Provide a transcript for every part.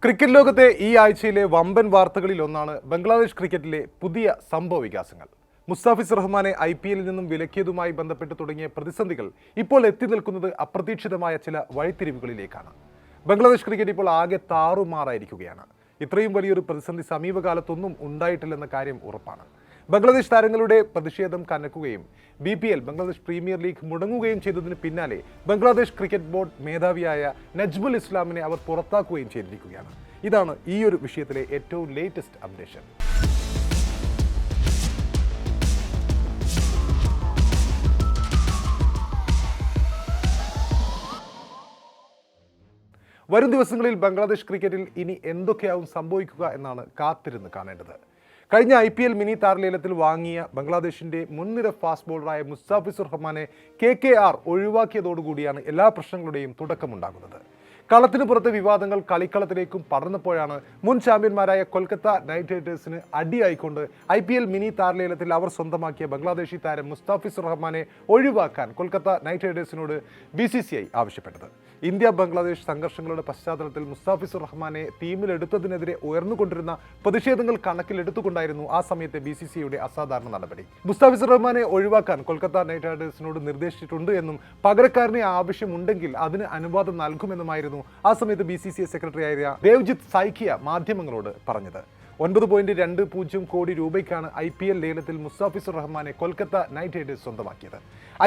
Cricket ലോകത്തെ ഈ ആഴ്ചയിലെ വമ്പൻ വാർത്തകളിൽ ഒന്നാണ് ബംഗ്ലാദേശ് ക്രിക്കറ്റിലെ പുതിയ സംഭവ വികാസങ്ങൾ. മുസ്താഫിസ് റഹ്മാനെ IPL നിന്നും വിലക്കിയതുമായി ബന്ധപ്പെട്ട് തുടങ്ങിയ പ്രതിസന്ധികൾ ഇപ്പോൾ എത്തി നിൽക്കുന്നത് അപ്രതീക്ഷിതമായ ചില വഴിത്തിരിവുകളിലേക്കാണ്. ബംഗ്ലാദേശ് ക്രിക്കറ്റ് ഇപ്പോൾ ആകെ താറുമാറായിരിക്കുകയാണ്. ഇത്രയും വലിയൊരു പ്രതിസന്ധി സമീപകാലത്തൊന്നും ഉണ്ടായിട്ടില്ലെന്ന കാര്യം ഉറപ്പാണ്. ബംഗ്ലാദേശ് താരങ്ങളുടെ പ്രതിഷേധം കനക്കുകയും BPL ബംഗ്ലാദേശ് പ്രീമിയർ ലീഗ് മുടങ്ങുകയും ചെയ്തതിന് പിന്നാലെ ബംഗ്ലാദേശ് ക്രിക്കറ്റ് ബോർഡ് മേധാവിയായ നജ്മുൽ ഇസ്ലാമിനെ അവർ പുറത്താക്കുകയും ചെയ്തിരിക്കുകയാണ്. ഇതാണ് ഈ ഒരു വിഷയത്തിലെ ഏറ്റവും ലേറ്റസ്റ്റ് അപ്ഡേഷൻ. വരും ദിവസങ്ങളിൽ ബംഗ്ലാദേശ് ക്രിക്കറ്റിൽ ഇനി എന്തൊക്കെയാവും സംഭവിക്കുക എന്നാണ് കാത്തിരുന്ന് കാണേണ്ടത്. കഴിഞ്ഞ IPL മിനി താരലേലത്തിൽ വാങ്ങിയ ബംഗ്ലാദേശിന്റെ മുൻനിര ഫാസ്റ്റ് ബോളറായ മുസ്താഫിസുർ റഹ്മാനെ KKR ഒഴിവാക്കിയതോടുകൂടിയാണ് എല്ലാ പ്രശ്നങ്ങളുടെയും തുടക്കമുണ്ടാകുന്നത്. കളത്തിന് പുറത്തെ വിവാദങ്ങൾ കളിക്കളത്തിലേക്കും പടർന്നപ്പോഴാണ് മുൻ ചാമ്പ്യന്മാരായ കൊൽക്കത്ത നൈറ്റ് റൈഡേഴ്സിന് അടിയായിക്കൊണ്ട് IPL മിനി താരലേലത്തിൽ അവർ സ്വന്തമാക്കിയ ബംഗ്ലാദേശി താരം മുസ്താഫിസുർ റഹ്മാനെ ഒഴിവാക്കാൻ കൊൽക്കത്ത നൈറ്റ് റൈഡേഴ്സിനോട് BCCI ആവശ്യപ്പെട്ടത്. ഇന്ത്യ ബംഗ്ലാദേശ് സംഘർഷങ്ങളുടെ പശ്ചാത്തലത്തിൽ മുസ്താഫിസുർ റഹ്മാനെ ടീമിലെടുത്തതിനെതിരെ ഉയർന്നുകൊണ്ടിരുന്ന പ്രതിഷേധങ്ങൾ കണക്കിലെടുത്തുകൊണ്ടായിരുന്നു ആ സമയത്തെ BCCIയുടെ അസാധാരണ നടപടി. മുസ്താഫിസുർ റഹ്മാനെ ഒഴിവാക്കാൻ കൊൽക്കത്ത നൈറ്റ് റൈഡേഴ്സിനോട് നിർദ്ദേശിച്ചിട്ടുണ്ട് എന്നും പകരക്കാരനെ ആവശ്യമുണ്ടെങ്കിൽ അതിന് അനുവാദം നൽകുമെന്നുമായിരുന്നു ആ സമയത്ത് BCCI സെക്രട്ടറിയായ ദേവ്ജിത്ത് സൈക്കിയ മാധ്യമങ്ങളോട് പറഞ്ഞത്. 9.20 കോടി രൂപയ്ക്കാണ് IPL ലേലത്തിൽ മുസ്താഫിസുർ റഹ്മാനെ കൊൽക്കത്ത നൈറ്റ് റൈഡേഴ്സ് സ്വന്തമാക്കിയത്.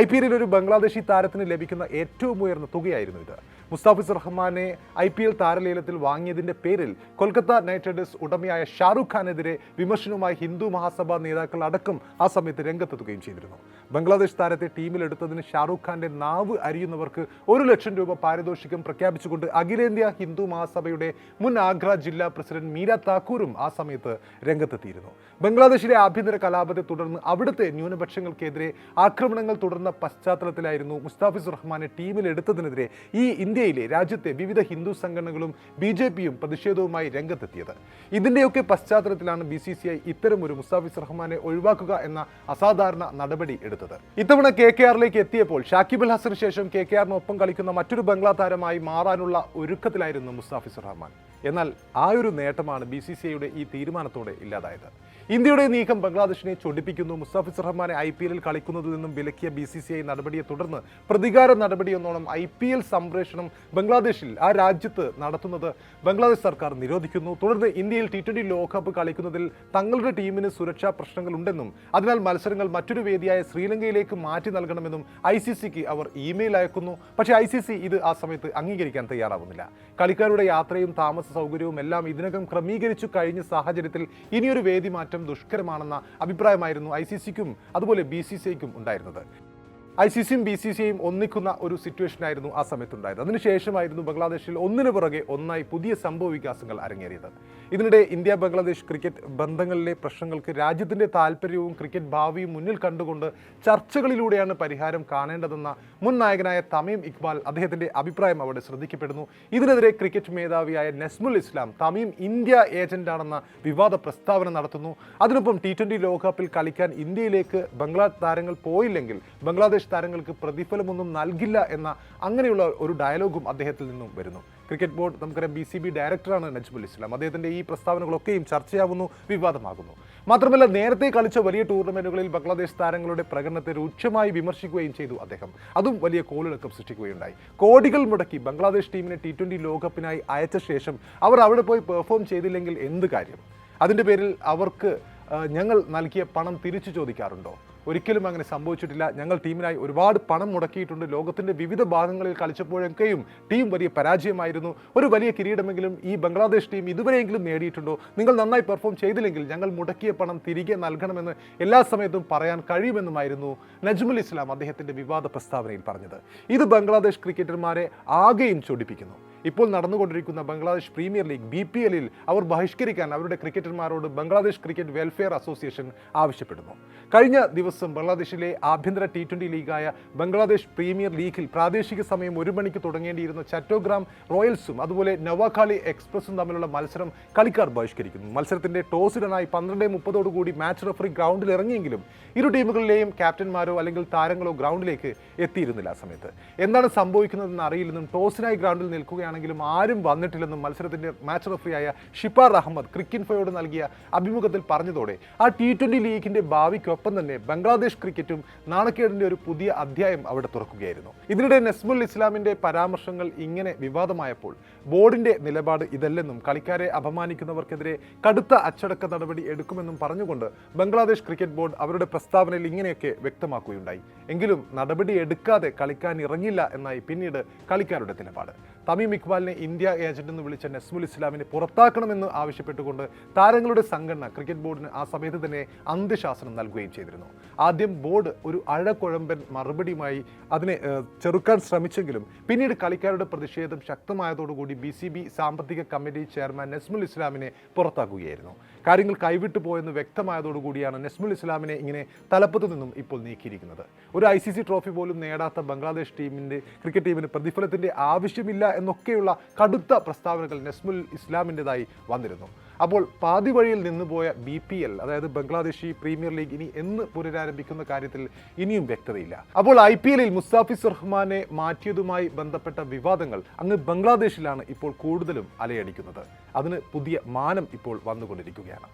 IPL ഒരു ബംഗ്ലാദേശി താരത്തിന് ലഭിക്കുന്ന ഏറ്റവും ഉയർന്ന തുകയായിരുന്നു ഇത്. മുസ്താഫിസുർ റഹ്മാനെ IPL താരലേലത്തിൽ വാങ്ങിയതിന്റെ പേരിൽ കൊൽക്കത്ത നൈറ്റ് റൈഡേഴ്സ് ഉടമയായ ഷാറുഖ് ഖാനെതിരെ വിമർശനവുമായി ഹിന്ദു മഹാസഭ നേതാക്കൾ അടക്കം ആ സമയത്ത് രംഗത്തെത്തുകയും ചെയ്തിരുന്നു. ബംഗ്ലാദേശ് താരത്തെ ടീമിലെടുത്തതിന് ഷാറുഖ് ഖാന്റെ നാവ് അരിയുന്നവർക്ക് 1 ലക്ഷം രൂപ പാരിതോഷികം പ്രഖ്യാപിച്ചുകൊണ്ട് അഖിലേന്ത്യാ ഹിന്ദു മഹാസഭയുടെ മുൻ ആഗ്ര ജില്ലാ പ്രസിഡന്റ് മീര താക്കൂറും ആ സമയത്ത് രംഗത്തെത്തിയിരുന്നു. ബംഗ്ലാദേശിലെ ആഭ്യന്തര കലാപത്തെ തുടർന്ന് അവിടുത്തെ ന്യൂനപക്ഷങ്ങൾക്കെതിരെ ആക്രമണങ്ങൾ തുടർന്ന പശ്ചാത്തലത്തിലായിരുന്നു മുസ്താഫിസുർ റഹ്മാനെ ടീമിലെടുത്തതിനെതിരെ ഈ ഇന്ത്യയിലെ രാജ്യത്തെ വിവിധ ഹിന്ദു സംഘടനകളും BJPയും പ്രതിഷേധവുമായി രംഗത്തെത്തിയത്. ഇതിന്റെയൊക്കെ പശ്ചാത്തലത്തിലാണ് BCCI ഇത്തരമൊരു മുസ്താഫിസുർ റഹ്മാനെ ഒഴിവാക്കുക എന്ന അസാധാരണ നടപടി എടുത്തത്. ഇത്തവണ KKRലേക്ക് എത്തിയപ്പോൾ ഷാക്കിബ് അൽ ഹസന് ശേഷം KKRനൊപ്പം കളിക്കുന്ന മറ്റൊരു ബംഗ്ലാ താരമായി മാറാനുള്ള ഒരുക്കത്തിലായിരുന്നു മുസ്താഫിസുർ റഹ്മാൻ. എന്നാൽ ആ ഒരു നേട്ടമാണ് BCCIയുടെ ഈ തീരുമാനത്തോടെ ഇല്ലാതായത്. ഇന്ത്യയുടെ നീക്കം ബംഗ്ലാദേശിനെ ചൊടിപ്പിക്കുന്നു. മുസ്താഫിസുർ റഹ്മാനെ IPL കളിക്കുന്നതിൽ നിന്നും വിലക്കിയ BCCI നടപടിയെ തുടർന്ന് പ്രതികാര നടപടിയെന്നോണം IPL സംപ്രേഷണം ബംഗ്ലാദേശിൽ ആ രാജ്യത്ത് നടത്തുന്നത് ബംഗ്ലാദേശ് സർക്കാർ നിരോധിക്കുന്നു. തുടർന്ന് ഇന്ത്യയിൽ T20 ലോകകപ്പ് കളിക്കുന്നതിൽ തങ്ങളുടെ ടീമിന് സുരക്ഷാ പ്രശ്നങ്ങളുണ്ടെന്നും അതിനാൽ മത്സരങ്ങൾ മറ്റൊരു വേദിയായ ശ്രീലങ്കയിലേക്ക് മാറ്റി നൽകണമെന്നും ICCക്ക് അവർ ഇമെയിൽ അയക്കുന്നു. പക്ഷേ ICC ഇത് ആ സമയത്ത് അംഗീകരിക്കാൻ തയ്യാറാവുന്നില്ല. കളിക്കാരുടെ യാത്രയും താമസ സൗകര്യവും എല്ലാം ഇതിനകം ക്രമീകരിച്ചു കഴിഞ്ഞ സാഹചര്യത്തിൽ ഇനിയൊരു വേദി മാറ്റം ദുഷ്കരമാണെന്ന അഭിപ്രായമായിരുന്നു ICCക്കും അതുപോലെ BCCIക്കും ഉണ്ടായിരുന്നത്. ICCയും BCCIയും ഒന്നിക്കുന്ന ഒരു സിറ്റുവേഷൻ ആയിരുന്നു ആ സമയത്തുണ്ടായത്. അതിനുശേഷമായിരുന്നു ബംഗ്ലാദേശിൽ ഒന്നിനു പുറകെ ഒന്നായി പുതിയ സംഭവ വികാസങ്ങൾ അരങ്ങേറിയത്. ഇതിനിടെ ഇന്ത്യ ബംഗ്ലാദേശ് ക്രിക്കറ്റ് ബന്ധങ്ങളിലെ പ്രശ്നങ്ങൾക്ക് രാജ്യത്തിന്റെ താല്പര്യവും ക്രിക്കറ്റ് ഭാവിയും മുന്നിൽ കണ്ടുകൊണ്ട് ചർച്ചകളിലൂടെയാണ് പരിഹാരം കാണേണ്ടതെന്ന മുൻ നായകനായ തമീം ഇക്ബാൽ അദ്ദേഹത്തിന്റെ അഭിപ്രായം അവിടെ ശ്രദ്ധിക്കപ്പെടുന്നു. ഇതിനെതിരെ ക്രിക്കറ്റ് മേധാവിയായ നജ്മുൽ ഇസ്ലാം തമീം ഇന്ത്യ ഏജന്റാണെന്ന വിവാദ പ്രസ്താവന നടത്തുന്നു. അതിനൊപ്പം T20 ലോകകപ്പിൽ കളിക്കാൻ ഇന്ത്യയിലേക്ക് ബംഗ്ലാ താരങ്ങൾ പോയില്ലെങ്കിൽ ബംഗ്ലാദേശ് താരങ്ങൾക്ക് പ്രതിഫലമൊന്നും നൽകില്ല എന്ന അങ്ങനെയുള്ള ഒരു ഡയലോഗും അദ്ദേഹത്തിൽ നിന്നും വരുന്നു. ക്രിക്കറ്റ് ബോർഡ് നമുക്കറിയാം BCB ഡയറക്ടറാണ് നജ്മുൽ ഇസ്ലാം. അദ്ദേഹത്തിന്റെ ഈ പ്രസ്താവനകളൊക്കെയും ചർച്ചയാവുന്നു, വിവാദമാകുന്നു. മാത്രമല്ല നേരത്തെ കളിച്ച വലിയ ടൂർണമെന്റുകളിൽ ബംഗ്ലാദേശ് താരങ്ങളുടെ പ്രകടനത്തെ രൂക്ഷമായി വിമർശിക്കുകയും ചെയ്തു അദ്ദേഹം. അതും വലിയ കോളിളക്കം സൃഷ്ടിക്കുകയുണ്ടായി. കോടികൾ മുടക്കി ബംഗ്ലാദേശ് ടീമിനെ T20 ലോകകപ്പിനായി അയച്ച ശേഷം അവർ അവിടെ പോയി പെർഫോം ചെയ്തില്ലെങ്കിൽ എന്ത് കാര്യം? അതിൻ്റെ പേരിൽ അവർക്ക് ഞങ്ങൾ നൽകിയ പണം തിരിച്ചു ചോദിക്കാറുണ്ടോ? ഒരിക്കലും അങ്ങനെ സംഭവിച്ചിട്ടില്ല. ഞങ്ങൾ ടീമിനായി ഒരുപാട് പണം മുടക്കിയിട്ടുണ്ട്. ലോകത്തിൻ്റെ വിവിധ ഭാഗങ്ങളിൽ കളിച്ചപ്പോഴൊക്കെയും ടീം വലിയ പരാജയമായിരുന്നു. ഒരു വലിയ കിരീടമെങ്കിലും ഈ ബംഗ്ലാദേശ് ടീം ഇതുവരെയെങ്കിലും നേടിയിട്ടുണ്ടോ? നിങ്ങൾ നന്നായി പെർഫോം ചെയ്തില്ലെങ്കിൽ ഞങ്ങൾ മുടക്കിയ പണം തിരികെ നൽകണമെന്ന് എല്ലാ സമയത്തും പറയാൻ കഴിയുമെന്നുമായിരുന്നു നജ്മുൽ ഇസ്ലാം അദ്ദേഹത്തിൻ്റെ വിവാദ പ്രസ്താവനയിൽ പറഞ്ഞത്. ഇത് ബംഗ്ലാദേശ് ക്രിക്കറ്റർമാരെ ആകെയും ചൊടിപ്പിക്കുന്നു. ഇപ്പോൾ നടന്നുകൊണ്ടിരിക്കുന്ന ബംഗ്ലാദേശ് പ്രീമിയർ ലീഗ് BPLൽ അവർ ബഹിഷ്കരിക്കാൻ അവരുടെ ക്രിക്കറ്റർമാരോട് ബംഗ്ലാദേശ് ക്രിക്കറ്റ് വെൽഫെയർ അസോസിയേഷൻ ആവശ്യപ്പെടുന്നു. കഴിഞ്ഞ ദിവസം ബംഗ്ലാദേശിലെ ആഭ്യന്തര T20 ലീഗായ ബംഗ്ലാദേശ് പ്രീമിയർ ലീഗിൽ പ്രാദേശിക സമയം 1 മണിക്ക് തുടങ്ങേണ്ടിയിരുന്ന ചറ്റോഗ്രാം റോയൽസും അതുപോലെ നവാഖാലി എക്സ്പ്രസും തമ്മിലുള്ള മത്സരം കളിക്കാർ ബഹിഷ്കരിക്കുന്നു. മത്സരത്തിന്റെ ടോസിടനായി 12:30 മാച്ച് റഫറി ഗ്രൗണ്ടിൽ ഇറങ്ങിയെങ്കിലും ഇരു ടീമുകളിലെയും ക്യാപ്റ്റന്മാരോ അല്ലെങ്കിൽ താരങ്ങളോ ഗ്രൗണ്ടിലേക്ക് എത്തിയിരുന്നില്ല. ആ സമയത്ത് എന്താണ് സംഭവിക്കുന്നതെന്ന് അറിയില്ലെന്നും ടോസിനായി ഗ്രൗണ്ടിൽ നിൽക്കുകയാണ് തന്നെയാണെങ്കിലും ആരും വന്നിട്ടില്ലെന്നും മത്സരത്തിന്റെ മാച്ച് റഫറിയായ ഷിപ്പാർ അഹമ്മദ് ക്രിക്കിൻഫോയോട് നൽകിയ അഭിമുഖത്തിൽ പറഞ്ഞതോടെ ആ T20 ലീഗിന്റെ ഭാവിക്കൊപ്പം തന്നെ ബംഗ്ലാദേശ് ക്രിക്കറ്റും നാണക്കേടിന്റെ ഒരു പുതിയ അധ്യായം അവിടെ തുറക്കുകയായിരുന്നു. ഇതിനിടെ നസ്മുൽ ഇസ്ലാമിന്റെ പരാമർശങ്ങൾ ഇങ്ങനെ വിവാദമായപ്പോൾ ബോർഡിന്റെ നിലപാട് ഇതല്ലെന്നും കളിക്കാരെ അപമാനിക്കുന്നവർക്കെതിരെ കടുത്ത അച്ചടക്ക നടപടി എടുക്കുമെന്നും പറഞ്ഞുകൊണ്ട് ബംഗ്ലാദേശ് ക്രിക്കറ്റ് ബോർഡ് അവരുടെ പ്രസ്താവനയിൽ ഇങ്ങനെയൊക്കെ വ്യക്തമാക്കുകയുണ്ടായി. എങ്കിലും നടപടി എടുക്കാതെ കളിക്കാൻ ഇറങ്ങില്ല എന്നായി പിന്നീട് കളിക്കാരുടെ നിലപാട്. തമീം ഇക്ബാലിനെ ഇന്ത്യ ഏജന്റ് എന്ന് വിളിച്ച നസ്മുൽ ഇസ്ലാമിനെ പുറത്താക്കണമെന്ന് ആവശ്യപ്പെട്ടുകൊണ്ട് താരങ്ങളുടെ സംഘടന ക്രിക്കറ്റ് ബോർഡിന് ആ സമയത്ത് തന്നെ അന്ത്യശാസനം നൽകുകയും ചെയ്തിരുന്നു. ആദ്യം ബോർഡ് ഒരു അഴകുഴമ്പൻ മറുപടിയുമായി അതിനെ ചെറുക്കാൻ ശ്രമിച്ചെങ്കിലും പിന്നീട് കളിക്കാരുടെ പ്രതിഷേധം ശക്തമായതോടുകൂടി BCB സാമ്പത്തിക കമ്മിറ്റി ചെയർമാൻ നസ്മുൽ ഇസ്ലാമിനെ പുറത്താക്കുകയായിരുന്നു. കാര്യങ്ങൾ കൈവിട്ടു പോയെന്ന് വ്യക്തമായതോടുകൂടിയാണ് നസ്മുൽ ഇസ്ലാമിനെ ഇങ്ങനെ തലപ്പത്തു നിന്നും ഇപ്പോൾ നീക്കിയിരിക്കുന്നത്. ഒരു ICC ട്രോഫി പോലും നേടാത്ത ബംഗ്ലാദേശ് ക്രിക്കറ്റ് ടീമിന് പ്രതിഫലത്തിന്റെ ആവശ്യമില്ല എന്നൊക്കെയുള്ള കടുത്ത പ്രസ്താവനകൾ നസ്മുൽ ഇസ്ലാമിൻ്റെതായി വന്നിരുന്നു. അപ്പോൾ പാതി വഴിയിൽ നിന്നുപോയ BPL, അതായത് ബംഗ്ലാദേശി പ്രീമിയർ ലീഗ് ഇനി എന്ന് പുനരാരംഭിക്കുന്ന കാര്യത്തിൽ ഇനിയും വ്യക്തതയില്ല. അപ്പോൾ IPL മുസ്താഫിസുർ റഹ്മാനെ മാറ്റിയതുമായി ബന്ധപ്പെട്ട വിവാദങ്ങൾ അങ്ങ് ബംഗ്ലാദേശിലാണ് ഇപ്പോൾ കൂടുതലും അലയടിക്കുന്നത്. അതിന് പുതിയ മാനം ഇപ്പോൾ വന്നുകൊണ്ടിരിക്കുകയാണ്.